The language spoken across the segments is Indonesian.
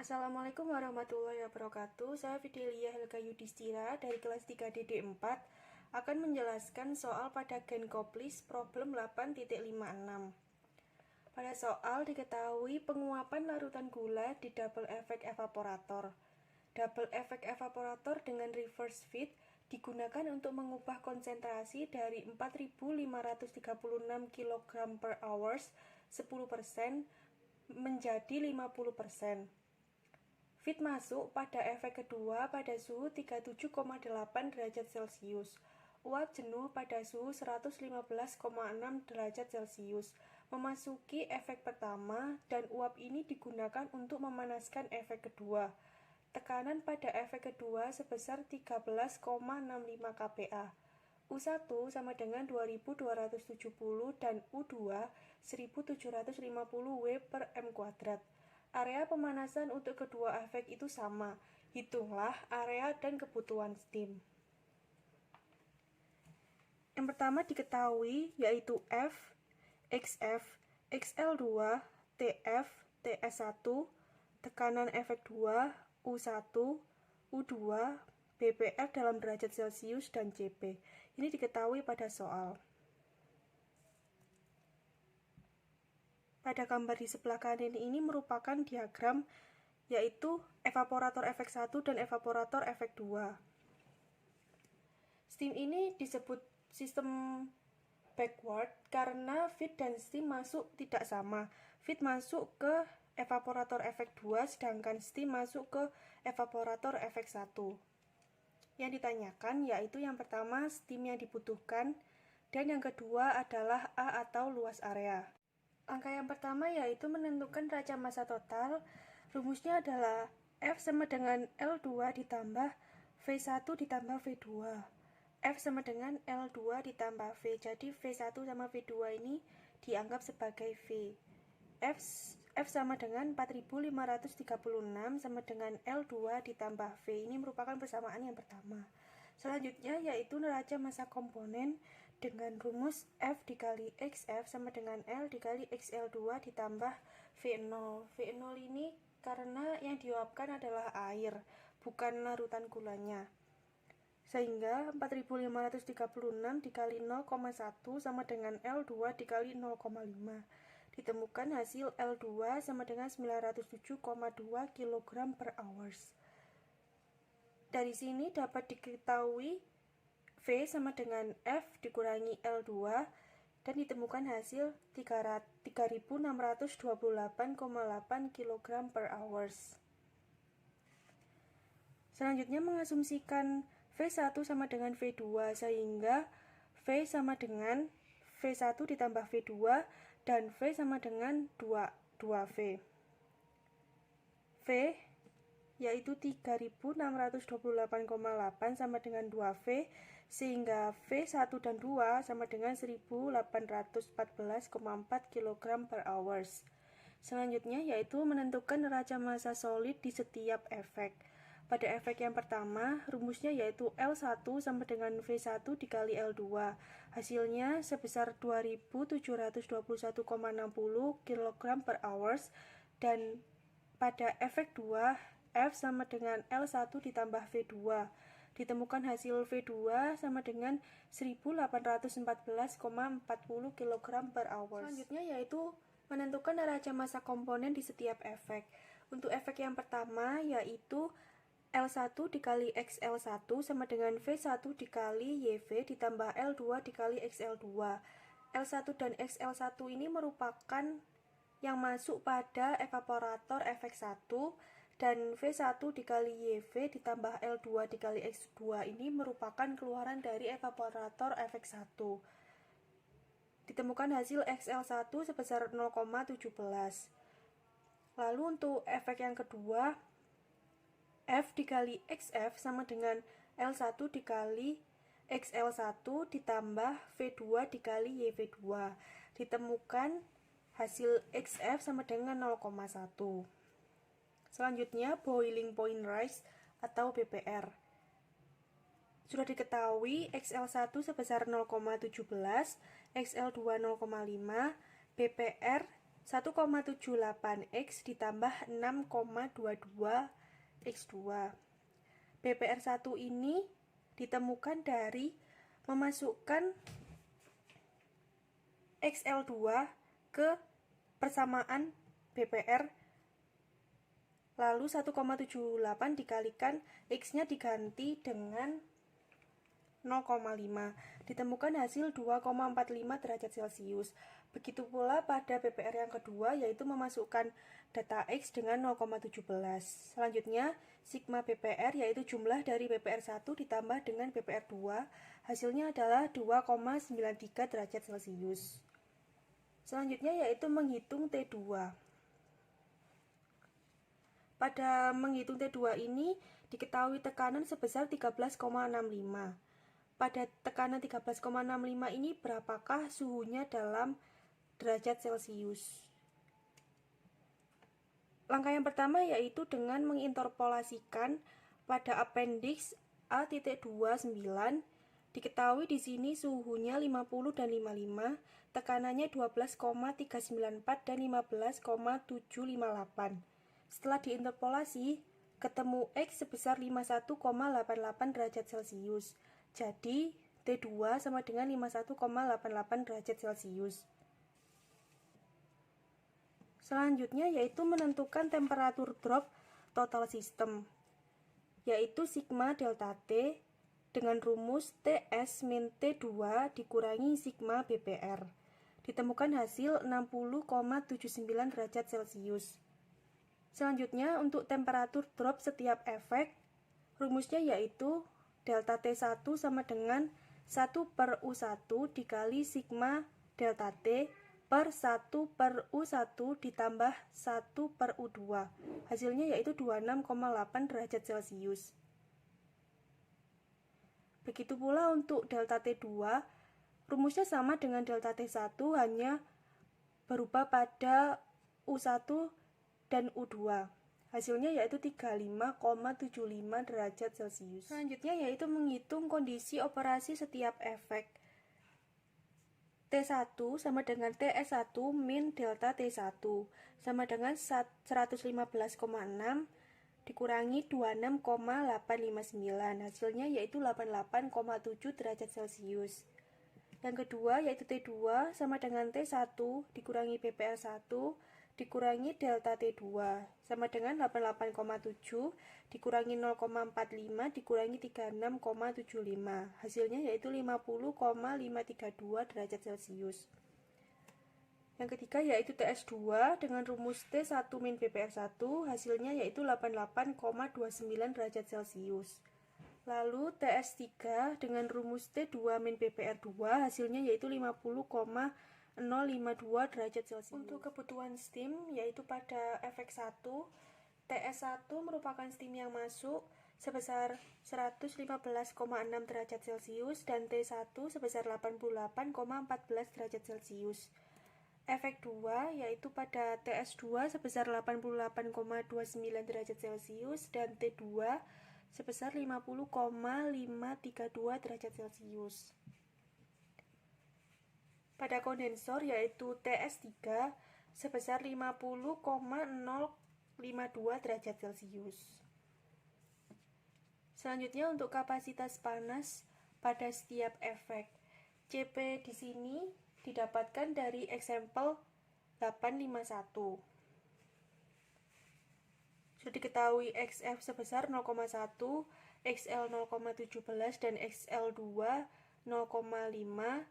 Assalamualaikum warahmatullahi wabarakatuh. Saya Fidelia Helga Yudhistira dari kelas 3DD4 akan menjelaskan soal pada Genkoplis problem 8.56. Pada soal diketahui penguapan larutan gula di double effect evaporator. Double effect evaporator dengan reverse feed digunakan untuk mengubah konsentrasi dari 4.536 kg per hours 10% menjadi 50%. Feed masuk pada efek kedua pada suhu 37,8 derajat Celcius. Uap jenuh pada suhu 115,6 derajat Celcius memasuki efek pertama dan uap ini digunakan untuk memanaskan efek kedua. Tekanan pada efek kedua sebesar 13,65 kPa. U1 sama dengan 2270 dan U2 1750 W per M kuadrat. Area pemanasan untuk kedua efek itu sama. Hitunglah area dan kebutuhan steam. Yang pertama diketahui yaitu F, XF, XL2, TF, TS1, tekanan efek 2, U1, U2, BPR dalam derajat Celcius dan CP. Ini diketahui pada soal. Pada gambar di sebelah kanan ini merupakan diagram yaitu evaporator efek 1 dan evaporator efek 2. Steam ini disebut sistem backward karena feed dan steam masuk tidak sama. Feed masuk ke evaporator efek 2 sedangkan steam masuk ke evaporator efek 1. Yang ditanyakan yaitu yang pertama steam yang dibutuhkan dan yang kedua adalah A atau luas area. Angka yang pertama yaitu menentukan raca massa total. Rumusnya adalah F sama dengan L2 ditambah V1 ditambah V2. F sama dengan L2 ditambah V. Jadi V1 sama V2 ini dianggap sebagai V. F sama dengan 4536 sama dengan L2 ditambah V. Ini merupakan persamaan yang pertama. Selanjutnya yaitu neraca massa komponen dengan rumus F dikali XF sama dengan L dikali XL2 ditambah V0. V0 ini karena yang diuapkan adalah air, bukan larutan gulanya. Sehingga 4536 dikali 0,1 sama dengan L2 dikali 0,5. Ditemukan hasil L2 sama dengan 907,2 kg per hours. Dari sini dapat diketahui V sama dengan F dikurangi L2 dan ditemukan hasil 3628,8 kg per hours. Selanjutnya mengasumsikan V1 sama dengan V2 sehingga V sama dengan V1 ditambah V2 dan V sama dengan 2V. V yaitu 3628,8 sama dengan 2V sehingga V1 dan 2 sama dengan 1814,4 kg per hours. Selanjutnya yaitu menentukan neraca massa solid di setiap efek. Pada efek yang pertama, rumusnya yaitu L1 sama dengan V1 dikali L2. Hasilnya sebesar 2721,60 kg per hours dan pada efek 2, F sama dengan L1 ditambah V2. Ditemukan hasil V2 sama dengan 1814,40 kg per hours. Selanjutnya yaitu menentukan neraca massa komponen di setiap efek. Untuk efek yang pertama yaitu L1 dikali XL1 sama dengan V1 dikali YV ditambah L2 dikali XL2. L1 dan XL1 ini merupakan yang masuk pada evaporator efek 1 dan V1 dikali YV ditambah L2 dikali X2 ini merupakan keluaran dari evaporator efek 1. Ditemukan hasil XL1 sebesar 0,17. Lalu untuk efek yang kedua, F dikali XF sama dengan L1 dikali XL1 ditambah V2 dikali YV2. Ditemukan hasil XF sama dengan 0,1. Selanjutnya boiling point rise atau BPR. Sudah diketahui XL1 sebesar 0,17, XL2 0,5, BPR 1,78 X ditambah 6,22 X2. BPR1 ini ditemukan dari memasukkan XL2 ke persamaan BPR, lalu 1,78 dikalikan X-nya diganti dengan 0,5, ditemukan hasil 2,45 derajat Celcius. Begitu pula pada BPR yang kedua, yaitu memasukkan data X dengan 0,17. Selanjutnya, sigma BPR yaitu jumlah dari BPR1 ditambah dengan BPR2, hasilnya adalah 2,93 derajat Celcius. Selanjutnya yaitu menghitung T2. Pada menghitung T2 ini diketahui tekanan sebesar 13,65. Pada tekanan 13,65 ini berapakah suhunya dalam derajat Celcius? Langkah yang pertama yaitu dengan menginterpolasikan pada appendix A.29. Diketahui di sini suhunya 50 dan 55, tekanannya 12,394 dan 15,758. Setelah diinterpolasi, ketemu X sebesar 51,88 derajat Celcius. Jadi, T2 sama dengan 51,88 derajat Celcius. Selanjutnya yaitu menentukan temperatur drop total system, yaitu sigma delta T dengan rumus TS min T2 dikurangi sigma BPR. Ditemukan hasil 60,79 derajat Celcius. Selanjutnya untuk temperatur drop setiap efek, rumusnya yaitu delta T1 sama dengan 1/U1 dikali sigma delta T per 1/U1 ditambah 1/U2. Hasilnya yaitu 26,8 derajat Celcius. Begitu pula untuk delta T2, rumusnya sama dengan delta T1, hanya berubah pada U1 dan U2. Hasilnya yaitu 35,75 derajat Celcius. Selanjutnya yaitu menghitung kondisi operasi setiap efek. T1 sama dengan TS1 min delta T1 sama dengan 115,6 dikurangi 26,859. Hasilnya yaitu 88,7 derajat Celcius. Yang kedua yaitu T2 sama dengan T1 dikurangi BPR1 dikurangi delta T2 sama dengan 88,7 dikurangi 0,45 dikurangi 36,75. Hasilnya yaitu 50,532 derajat Celcius. Yang ketiga yaitu TS2 dengan rumus T1 min BPR1, hasilnya yaitu 88,29 derajat Celcius. Lalu TS3 dengan rumus T2 min BPR2, hasilnya yaitu 50,052 derajat Celcius. Untuk kebutuhan steam yaitu pada efek 1, TS1 merupakan steam yang masuk sebesar 115,6 derajat Celcius dan T1 sebesar 88,14 derajat Celcius. Efek 2 yaitu pada TS2 sebesar 88,29 derajat Celcius dan T2 sebesar 50,532 derajat Celcius. Pada kondensor yaitu TS3 sebesar 50,052 derajat Celcius. Selanjutnya untuk kapasitas panas pada setiap efek. CP di sini didapatkan dari example 851. Sudah diketahui XF sebesar 0,1, XL 0,17 dan XL2 0,5.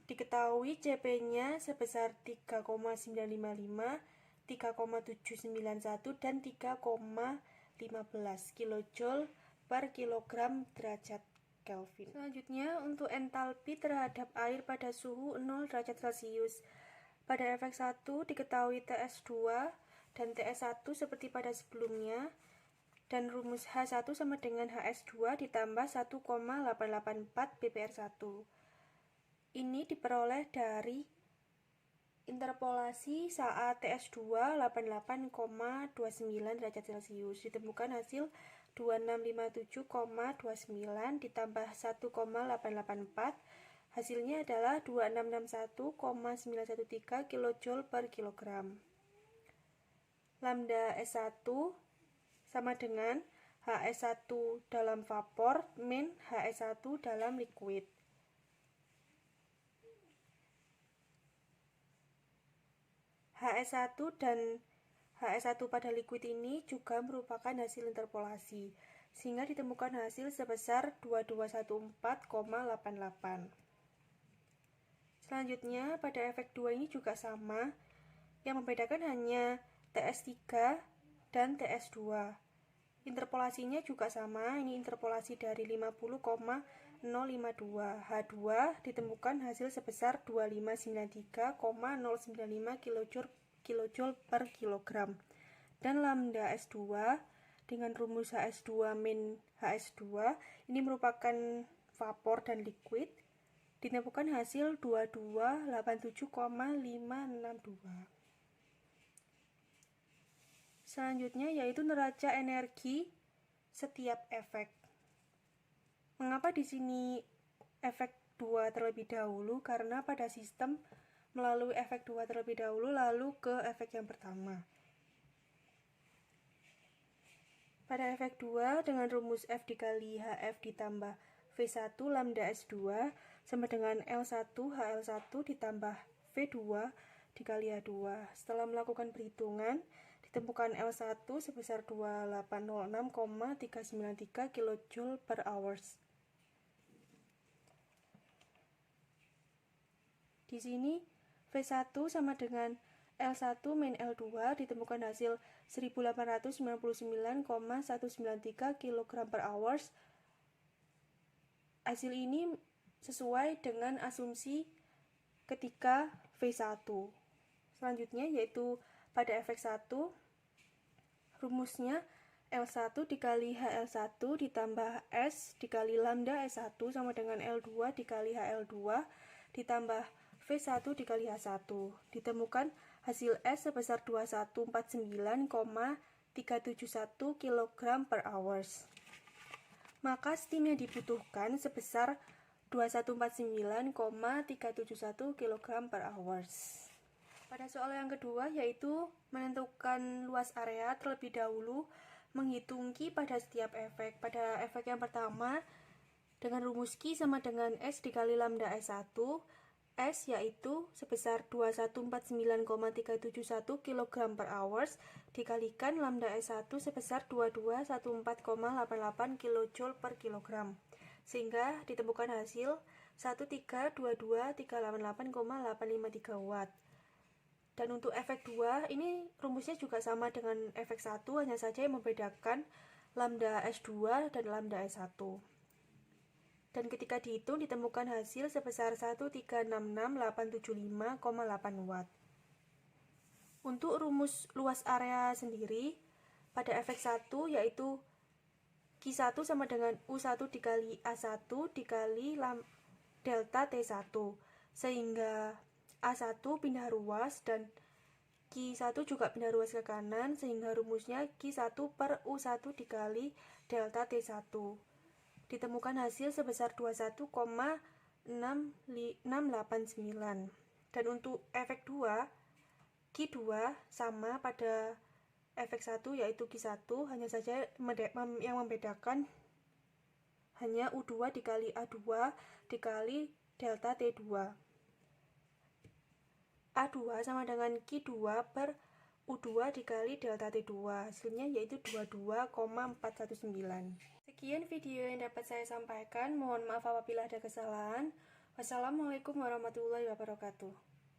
Diketahui CP-nya sebesar 3,955, 3,791 dan 3,15 kJ per kilogram derajat Kelvin. Selanjutnya untuk entalpi terhadap air pada suhu 0 derajat Celcius. Pada efek 1 diketahui TS2 dan TS1 seperti pada sebelumnya, dan rumus H1 sama dengan HS2 ditambah 1,884 BPR1. Ini diperoleh dari interpolasi saat TS2 88,29 derajat Celcius. Ditemukan hasil 2657,29 ditambah 1,884 Hasilnya adalah 2661,913 kJ per kilogram. Lambda S1 sama dengan HS1 dalam vapor min HS1 dalam liquid. HS1 dan HS1 pada liquid ini juga merupakan hasil interpolasi, sehingga ditemukan hasil sebesar 2214,88. Selanjutnya, pada efek 2 ini juga sama, yang membedakan hanya TS3 dan TS2. Interpolasinya juga sama, ini interpolasi dari 50,052. H2 ditemukan hasil sebesar 2593,095 kJ per kilogram. Dan lambda S2 dengan rumus HS2 min HS2, ini merupakan vapor dan liquid, ditemukan hasil 2287,562. Selanjutnya yaitu neraca energi setiap efek. Mengapa di sini efek 2 terlebih dahulu? Karena pada sistem melalui efek 2 terlebih dahulu lalu ke efek yang pertama. Pada efek 2 dengan rumus F dikali HF ditambah V1 lambda S2 sama dengan L1 HL1 ditambah V2 dikali H2. Setelah melakukan perhitungan, ditemukan L1 sebesar 2806,393 kJ per hours. Di sini V1 sama dengan L1 min L2 ditemukan hasil 1899,193 kg per hours. Hasil ini sesuai dengan asumsi ketika V1. Selanjutnya yaitu pada efek 1, rumusnya L1 dikali HL1 ditambah S dikali lambda S1 sama dengan L2 dikali HL2 ditambah V1 dikali H1. Ditemukan hasil S sebesar 2149,371 kg per hours. Maka steam yang dibutuhkan sebesar 2149,371 kg per hours. Pada soal yang kedua yaitu menentukan luas area terlebih dahulu, menghitung Q pada setiap efek. Pada efek yang pertama dengan rumus Q sama dengan S dikali lambda S1, S yaitu sebesar 2149,371 kg per hours dikalikan lambda S1 sebesar 2214,88 kJ per kilogram, sehingga ditemukan hasil 1322388,853 watt. Dan untuk efek 2 ini rumusnya juga sama dengan efek 1, hanya saja yang membedakan lambda S2 dan lambda S1. Dan ketika dihitung ditemukan hasil sebesar 1366875,8 watt. Untuk rumus luas area sendiri pada efek 1 yaitu Q1 sama dengan U1 dikali A1 dikali delta T1, sehingga A1 pindah ruas dan Q1 juga pindah ruas ke kanan, sehingga rumusnya Q1 per U1 dikali delta T1. Ditemukan hasil sebesar 21,6689. Dan untuk efek 2, Q2 sama pada efek 1 yaitu Q1, hanya saja yang membedakan hanya U2 dikali A2 dikali delta T2. A2 sama dengan Q2 per U2 dikali delta T2, hasilnya yaitu 22,419. Sekian video yang dapat saya sampaikan, mohon maaf apabila ada kesalahan. Wassalamualaikum warahmatullahi wabarakatuh.